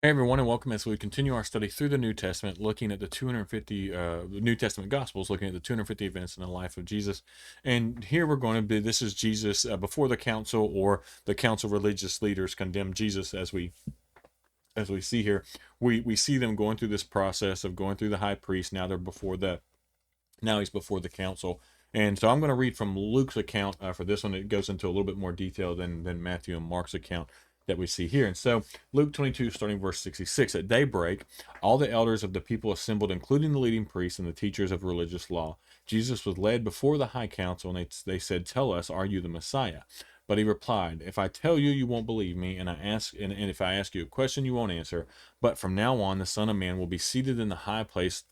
Hey everyone, and welcome as we continue our study through the New Testament, looking at the 250 the New Testament Gospels, looking at the 250 events in the life of Jesus. And here we're going to be. This is Jesus before the council, or the council of religious leaders condemn Jesus, as we see here. We see them going through this process of going through the high priest. Now he's before the council. And so I'm going to read from Luke's account for this one. It goes into a little bit more detail than Matthew and Mark's account that we see here. And so Luke 22, starting verse 66, at daybreak, all the elders of the people assembled, including the leading priests and the teachers of religious law. Jesus was led before the high council, and they said, "Tell us, are you the Messiah?" But he replied, "If I tell you, you won't believe me, and if I ask you a question, you won't answer. But from now on, the Son of Man will be seated in the high place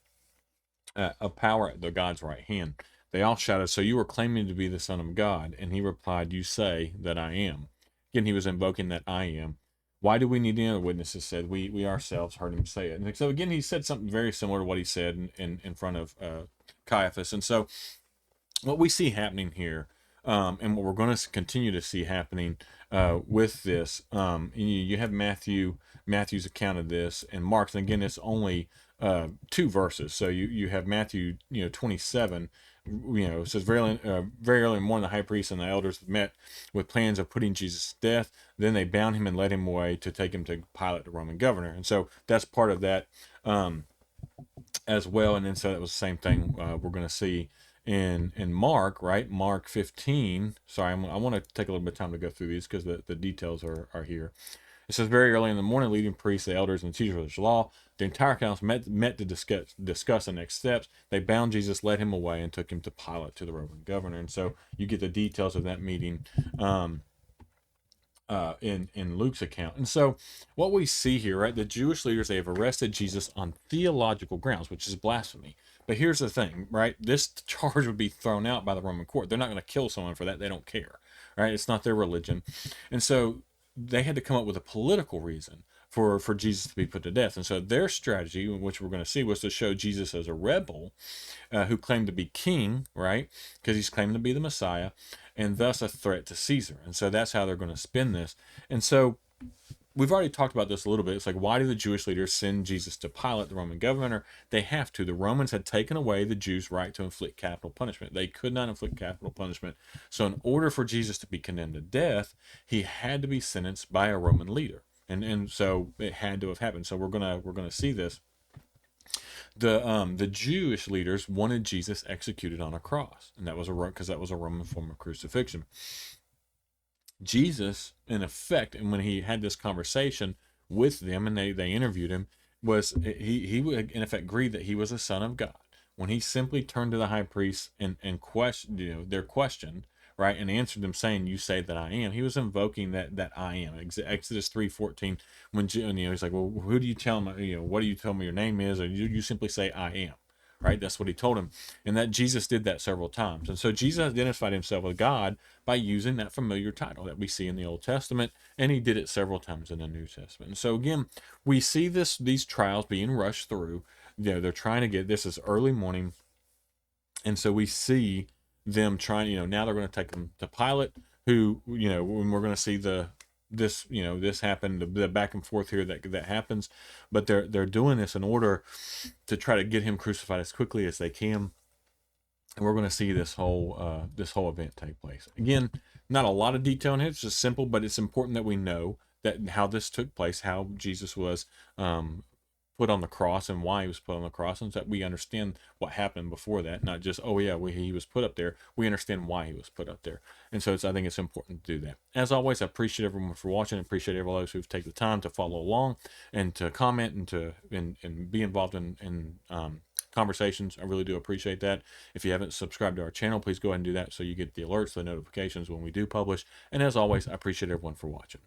of power at the God's right hand." They all shouted, "So you are claiming to be the Son of God?" And he replied, "You say that I am." Again, he was invoking that "I am." "Why do we need any other witnesses?" said. We ourselves heard him say it. And so again, he said something very similar to what he said in front of Caiaphas. And so what we see happening here, and what we're going to continue to see happening with this, you have Matthew's account of this, and Mark's. And again, it's only two verses. So you have Matthew, 27. It says very early in the morning, the high priest and the elders met with plans of putting Jesus to death. Then they bound him and led him away to take him to Pilate, the Roman governor. And so that's part of that. As well. And then so that was the same thing we're going to see in Mark, right? Mark 15. Sorry, I want to take a little bit of time to go through these because the details are here. It says, very early in the morning, leading priests, the elders, and the teachers of the law, the entire council met to discuss the next steps. They bound Jesus, led him away, and took him to Pilate, to the Roman governor. And so you get the details of that meeting in Luke's account. And so what we see here, right, the Jewish leaders, they have arrested Jesus on theological grounds, which is blasphemy. But here's the thing, right? This charge would be thrown out by the Roman court. They're not going to kill someone for that. They don't care, right? It's not their religion. And so they had to come up with a political reason for Jesus to be put to death. And so their strategy, which we're going to see, was to show Jesus as a rebel who claimed to be king, right? Because he's claiming to be the Messiah, and thus a threat to Caesar. And so that's how they're going to spin this. And so we've already talked about this a little bit. It's like, why do the Jewish leaders send Jesus to Pilate, the Roman governor? They have to. The Romans had taken away the Jews' right to inflict capital punishment. They could not inflict capital punishment. So in order for Jesus to be condemned to death, he had to be sentenced by a Roman leader. And so it had to have happened. So we're gonna see this. The Jewish leaders wanted Jesus executed on a cross, and that was because that was a Roman form of crucifixion. Jesus, in effect, and when he had this conversation with them, and they interviewed him, was he would in effect agreed that he was a son of God. When he simply turned to the high priest and questioned, their question, right, and answered them saying, "You say that I am," he was invoking that I am. Exodus 3:14, when he's like, "Well, who do you tell me? What do you tell me your name is?" Or you simply say, "I am." Right, that's what he told him. And that Jesus did that several times. And so Jesus identified himself with God by using that familiar title that we see in the Old Testament, and he did it several times in the New Testament. And so again, we see these trials being rushed through. They're trying to get this is early morning, and so we see them trying. Now they're going to take them to Pilate, who when we're going to see this happen, the back and forth here that happens. But they're doing this in order to try to get him crucified as quickly as they can. And we're going to see this whole event take place. Again, not a lot of detail in it. It's just simple, but it's important that we know that how this took place, how Jesus was put on the cross, and why he was put on the cross, and so that we understand what happened before that, not just, oh yeah, he was put up there. We understand why he was put up there. And so I think it's important to do that. As always, I appreciate everyone for watching. I appreciate everyone else who've taken the time to follow along and to comment and be involved in conversations. I really do appreciate that. If you haven't subscribed to our channel, please go ahead and do that so you get the alerts, the notifications when we do publish. And as always, I appreciate everyone for watching.